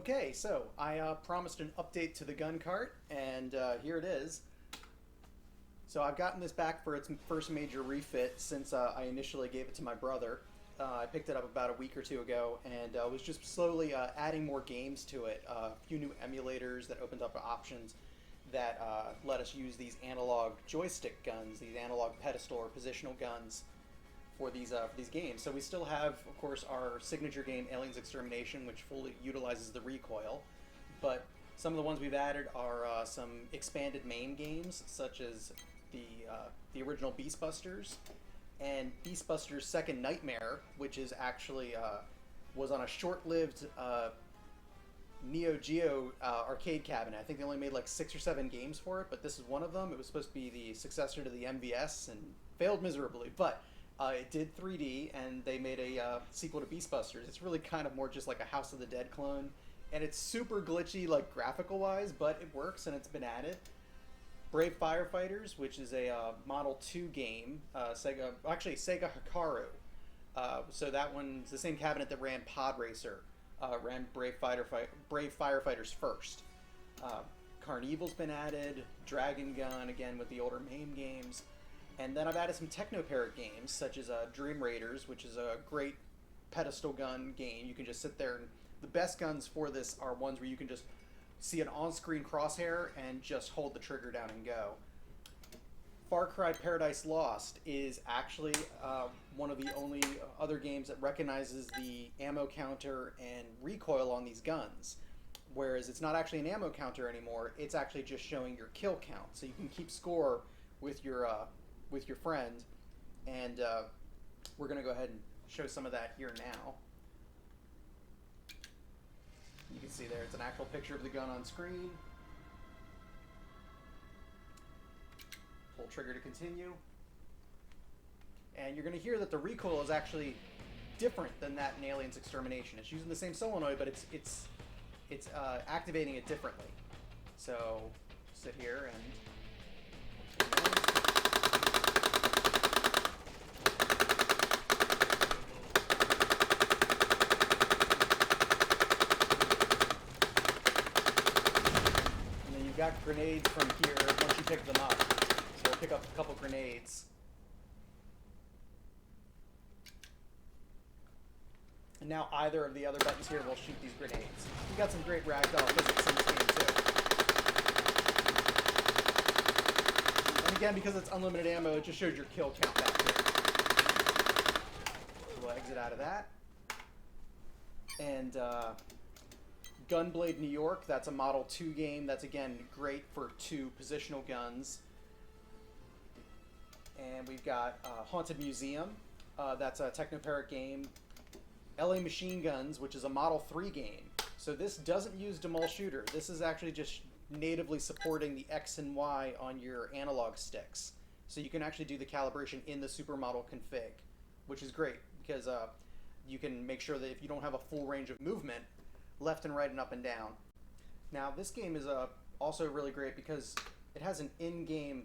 Okay, so I promised an update to the GunCart, and here it is. So I've gotten this back for its first major refit since I initially gave it to my brother. I picked it up about a week or two ago, and was just slowly adding more games to it. A few new emulators that opened up options that let us use these analog joystick guns, these analog pedestal or positional guns for these games. So we still have, of course, our signature game, Aliens Extermination, which fully utilizes the recoil. But some of the ones we've added are some expanded main games, such as the original Beastbusters and Beastbusters Second Nightmare, which is actually was on a short-lived Neo Geo arcade cabinet. I think they only made like 6 or 7 games for it, but this is one of them. It was supposed to be the successor to the MVS and failed miserably, but it did 3D, and they made a sequel to Beastbusters. It's really kind of more just like a House of the Dead clone, and it's super glitchy, like graphical-wise, but it works, and it's been added. Brave Firefighters, which is a Model 2 game, Sega Hikaru. So that one's the same cabinet that ran Pod Racer, ran Brave Firefighters first. Carnival's been added, Dragon Gun, again with the older MAME games. And then I've added some Techno-Parrot games, such as Dream Raiders, which is a great pedestal gun game. You can just sit there, and the best guns for this are ones where you can just see an on-screen crosshair and just hold the trigger down and go. Far Cry Paradise Lost is actually one of the only other games that recognizes the ammo counter and recoil on these guns. Whereas it's not actually an ammo counter anymore, it's actually just showing your kill count. So you can keep score with your friend, and we're going to go ahead and show some of that here now. You can see there, it's an actual picture of the gun on screen. Pull trigger to continue. And you're going to hear that the recoil is actually different than that in Aliens Extermination. It's using the same solenoid, but it's activating it differently. So, sit here and got grenades from here once you pick them up. So we'll pick up a couple grenades. And now either of the other buttons here will shoot these grenades. You got some great ragdoll physics in this game too. And again, because it's unlimited ammo, it just shows your kill count back here. So we'll exit out of that. And Gunblade New York, that's a Model 2 game. That's, again, great for 2 positional guns. And we've got Haunted Museum. That's a Techno-Parrot game. LA Machine Guns, which is a Model 3 game. So this doesn't use Demol Shooter. This is actually just natively supporting the X and Y on your analog sticks. So you can actually do the calibration in the supermodel config, which is great because you can make sure that if you don't have a full range of movement, left and right and up and down. Now this game is also really great because it has an in-game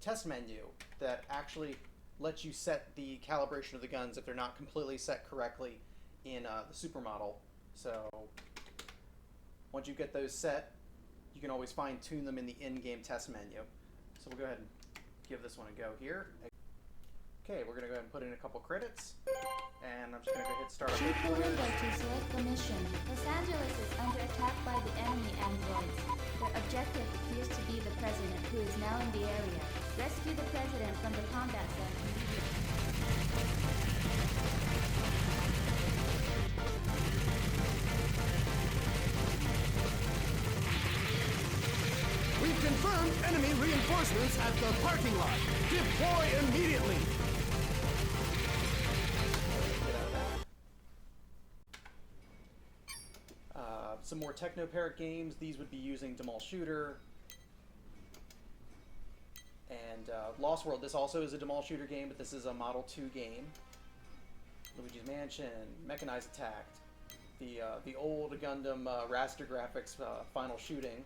test menu that actually lets you set the calibration of the guns if they're not completely set correctly in the supermodel. So once you get those set, you can always fine-tune them in the in-game test menu. So we'll go ahead and give this one a go here. Okay, we're going to go ahead and put in a couple credits. And I'm just going to go hit start. Shoot the window to select the mission. Los Angeles is under attack by the enemy androids. Their objective appears to be the president, who is now in the area. Rescue the president from the combat zone immediately. We've confirmed enemy reinforcements at the parking lot. Deploy immediately! Some more Techno-Parrot games. These would be using Demol Shooter. And Lost World. This also is a Demol Shooter game, but this is a Model 2 game. Luigi's Mansion, Mechanized Attack, the old Gundam raster graphics final shooting.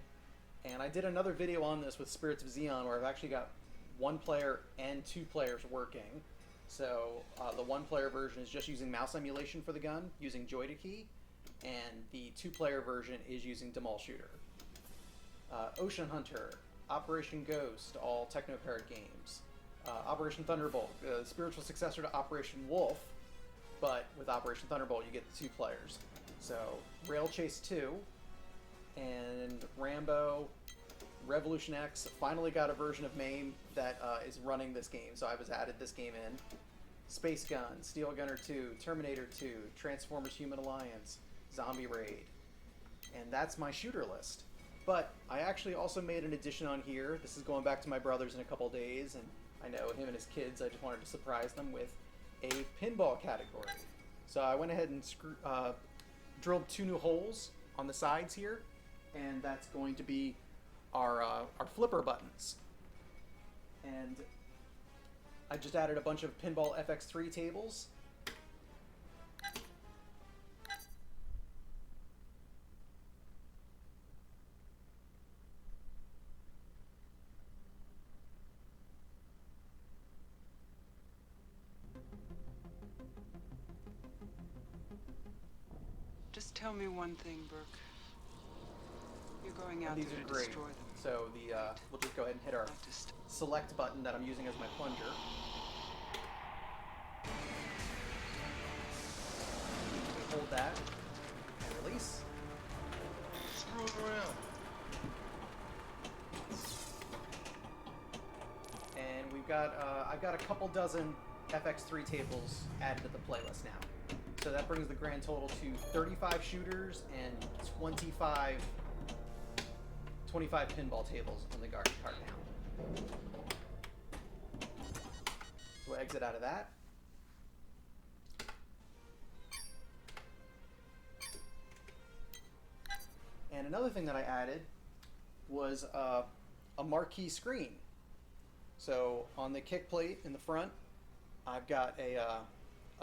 And I did another video on this with Spirits of Xeon where I've actually got 1 player and 2 players working. So the 1 player version is just using mouse emulation for the gun, using Joy-to-Key. and the 2-player version is using Demol Shooter. Ocean Hunter, Operation Ghost, all Techno-Parrot games. Operation Thunderbolt, the spiritual successor to Operation Wolf, but with Operation Thunderbolt you get the 2 players. So, Rail Chase 2, and Rambo, Revolution X, finally got a version of MAME that is running this game, so I was added this game in. Space Gun, Steel Gunner 2, Terminator 2, Transformers Human Alliance, Zombie Raid. And that's my shooter list. But I actually also made an addition on here. This is going back to my brother's in a couple days, and I know him and his kids, I just wanted to surprise them with a pinball category. So I went ahead and drilled 2 new holes on the sides here, and that's going to be our flipper buttons. And I just added a bunch of Pinball Fx3 tables. Just tell me one thing, Burke. You're going out These there are to great. destroy them. So we'll just go ahead and hit our Not just select button that I'm using as my plunger. Hold that and release. Throw it around. And we've got I've got a couple dozen FX3 tables added to the playlist now. So that brings the grand total to 35 shooters and 25 pinball tables on the GunCart now. So we'll exit out of that. And another thing that I added was a marquee screen. So on the kick plate in the front, I've got a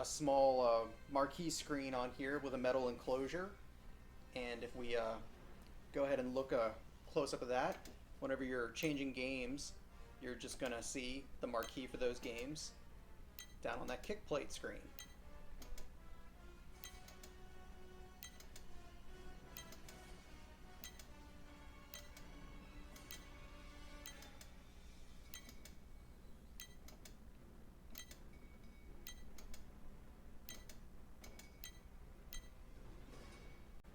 small marquee screen on here with a metal enclosure. And if we go ahead and look a close-up of that, whenever you're changing games, you're just going to see the marquee for those games down on that kick plate screen.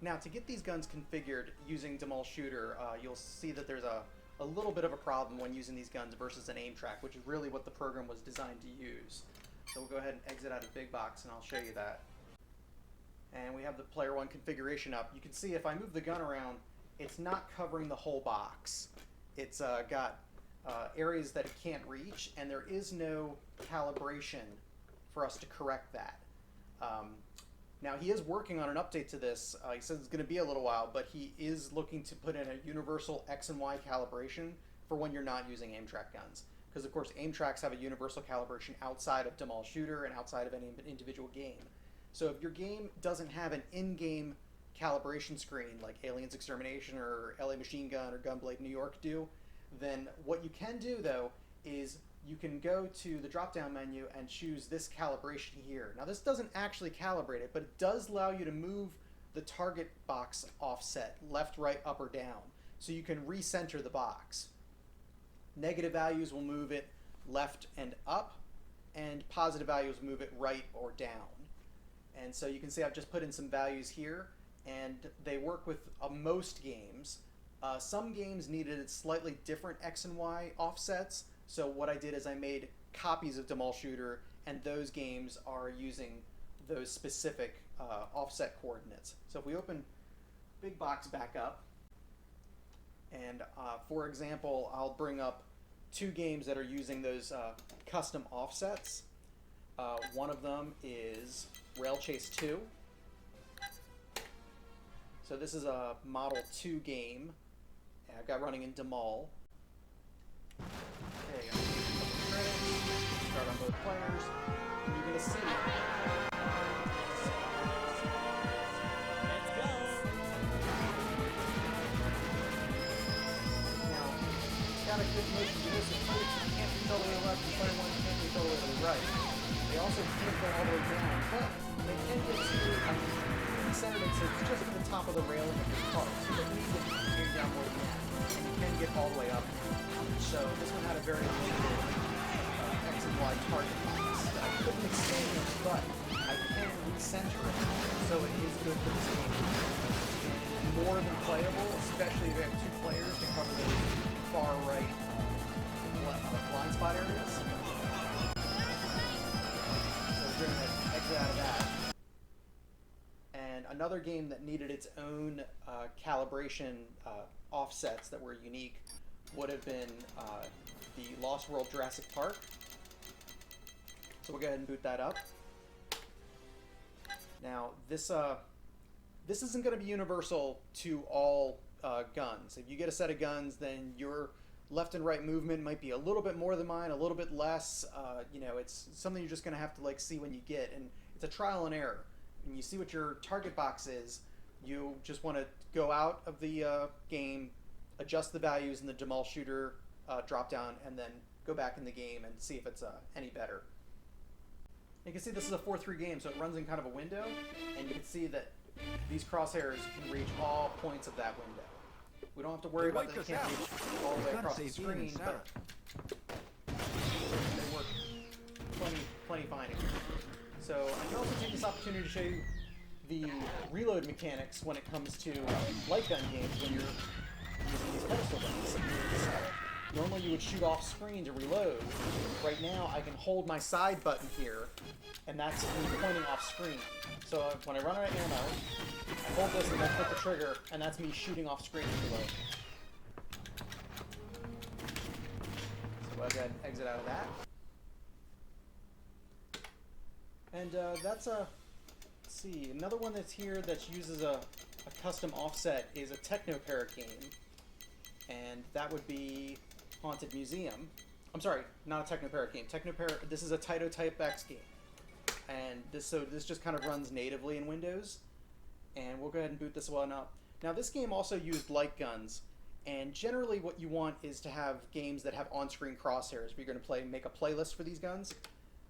Now, to get these guns configured using Demol Shooter, you'll see that there's a little bit of a problem when using these guns versus an aim track, which is really what the program was designed to use. So we'll go ahead and exit out of Big Box, and I'll show you that. And we have the Player 1 configuration up. You can see if I move the gun around, it's not covering the whole box. It's got areas that it can't reach, and there is no calibration for us to correct that. Now, he is working on an update to this. He says it's going to be a little while, but he is looking to put in a universal X and Y calibration for when you're not using aim track guns. Because, of course, aim tracks have a universal calibration outside of Demol Shooter and outside of any individual game. So if your game doesn't have an in-game calibration screen like Aliens Extermination or LA Machine Gun or Gunblade New York do, then what you can do, though, is you can go to the drop-down menu and choose this calibration here. Now, this doesn't actually calibrate it, but it does allow you to move the target box offset left, right, up, or down, so you can recenter the box. Negative values will move it left and up, and positive values move it right or down. And so you can see I've just put in some values here, and they work with most games. Some games needed slightly different X and Y offsets. So what I did is I made copies of Demol Shooter, and those games are using those specific offset coordinates. So if we open Big Box back up, and for example, I'll bring up 2 games that are using those custom offsets. One of them is Rail Chase 2. So this is a Model 2 game. I've got running in Demol. Okay, start on both players, and you're going to see. Let's go! Now, got a good motion to this. It can't be totally left, and player 1 can't be totally right. They also can't go all the way down, but they can get to recentered it so it's just at the top of the railing of the cart. So you don't need to bring down more than that. And you can get all the way up. So this one had a very limited X and Y target box. I couldn't extend it, but I can recenter it. So it is good for this game. And more than playable, especially if you have two players to cover those far right blind spot areas. So we're going to exit out of that. And another game that needed its own calibration offsets that were unique would have been the Lost World Jurassic Park. So we'll go ahead and boot that up. Now this isn't going to be universal to all guns. If you get a set of guns, then your left and right movement might be a little bit more than mine, a little bit less. You know, it's something you're just going to have to like see when you get, and it's a trial and error. When you see what your target box is, you just want to go out of the game, adjust the values in the Demol Shooter drop down, and then go back in the game and see if it's any better. You can see this is a 4:3 game, so it runs in kind of a window, and you can see that these crosshairs can reach all points of that window. We don't have to worry about that they can't reach all the way across the screen, but they work plenty fine here. So I can also take this opportunity to show you the reload mechanics when it comes to light gun games when you're using these pedestal guns. Normally you would shoot off screen to reload. Right now I can hold my side button here, and that's me pointing off screen. So when I run out of ammo, I hold this and then click the trigger, and that's me shooting off screen to reload. So I'll go ahead and exit out of that. And that's a, let's see, another one that's here that uses a custom offset is a Technoparrot game. And that would be Haunted Museum. I'm sorry, not a Technoparrot game. Technoparrot, this is a Taito Type X game. And this just kind of runs natively in Windows. And we'll go ahead and boot this one up. Now this game also used light guns. And generally what you want is to have games that have on-screen crosshairs. If you're going to make a playlist for these guns,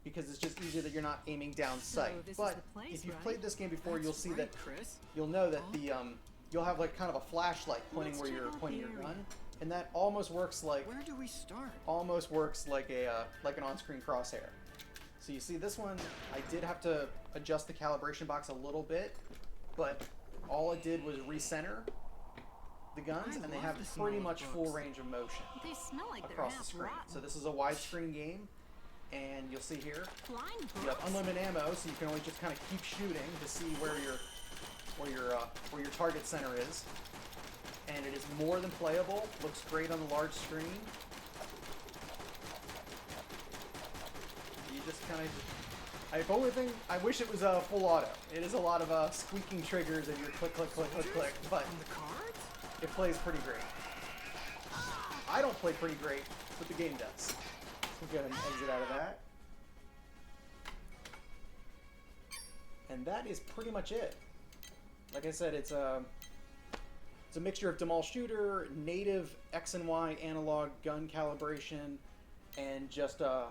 because it's just easier that you're not aiming down sight. But if you've played this game before, you'll see that you'll know that the you'll have like kind of a flashlight pointing where you're pointing your gun, and that almost works like Where do we start? almost works like a like an on-screen crosshair. So you see this one, I did have to adjust the calibration box a little bit, but all it did was recenter the guns, and they have pretty much full range of motion They smell like across they're the screen. rotten. So this is a widescreen game. And you'll see here, Blind you have books. unlimited ammo, so you can always just kind of keep shooting to see where your target center is. And it is more than playable. Looks great on the large screen. You just kind of. Only thing I wish it was full auto. It is a lot of squeaking triggers and you're click, click, click, click, click. But The cards? it plays pretty great. I don't play pretty great, but the game does. We'll go ahead and exit out of that. And that is pretty much it. Like I said, it's a mixture of Demol Shooter, native X and Y analog gun calibration, and just the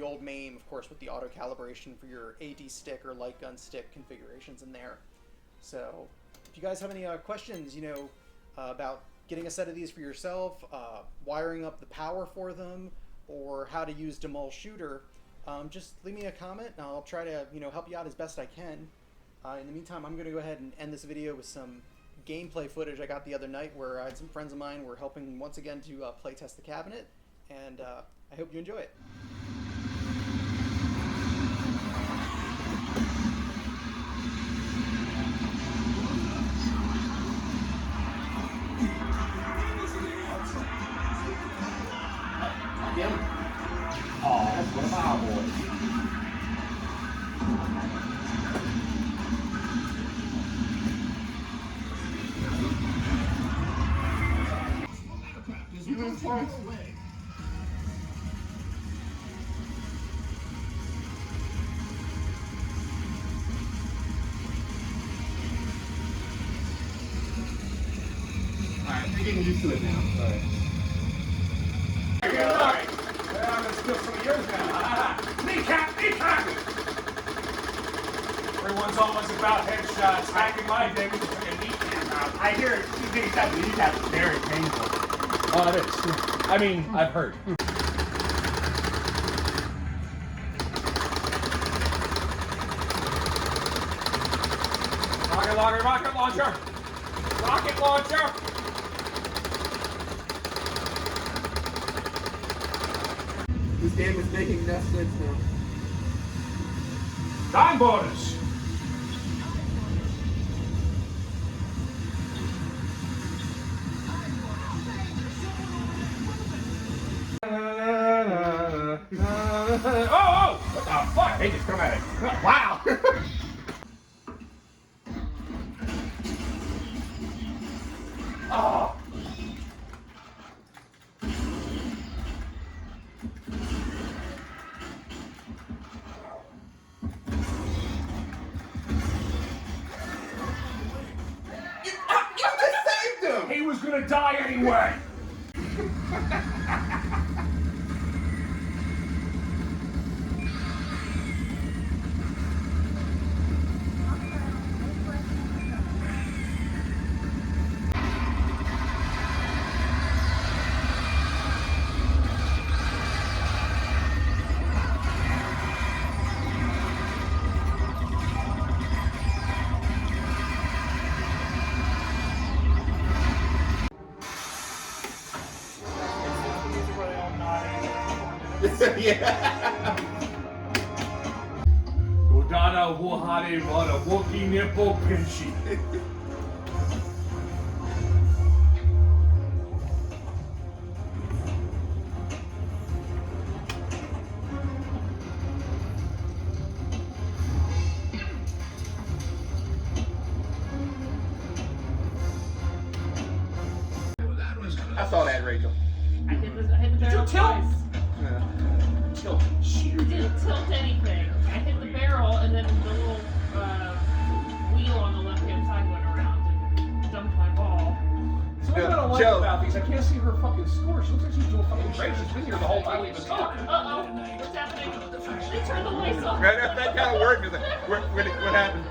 old MAME, of course, with the auto calibration for your AD stick or light gun stick configurations in there. So, if you guys have any questions, about getting a set of these for yourself, wiring up the power for them, or how to use Demol Shooter, just leave me a comment and I'll try to help you out as best I can. In the meantime, I'm going to go ahead and end this video with some gameplay footage I got the other night where I had some friends of mine were helping once again to play test the cabinet, and I hope you enjoy it. Oh, that's one of our boys. Just move forward. Alright, I'm getting used to it now. Sorry. Alright. I'm gonna steal some of yours now. Kneecap! Kneecap! about headshots. Back in my day, we took a kneecap out. I hear it. These kneecap is very painful. Oh, it is. I mean, I've heard. Rocket launcher! Rocket launcher! This game is making no sense now. Time bonus! Oh! What the fuck? They just come at it. Wow! Oh! You just saved him! He was gonna die anyway! Yeah. Dodana Wuhade Wada Wookie Nipple Pinchy. I saw that, Rachel. I hit the barrel twice. Tilt. You didn't tilt anything. I hit the barrel and then the little wheel on the left-hand side went around and dumped my ball. So what I don't like about these, I can't see her fucking score. She looks like she's doing fucking great. She's been here the whole time we've been talking. Uh-oh. What's happening? They turned the lights off. That kind of worked. What happened?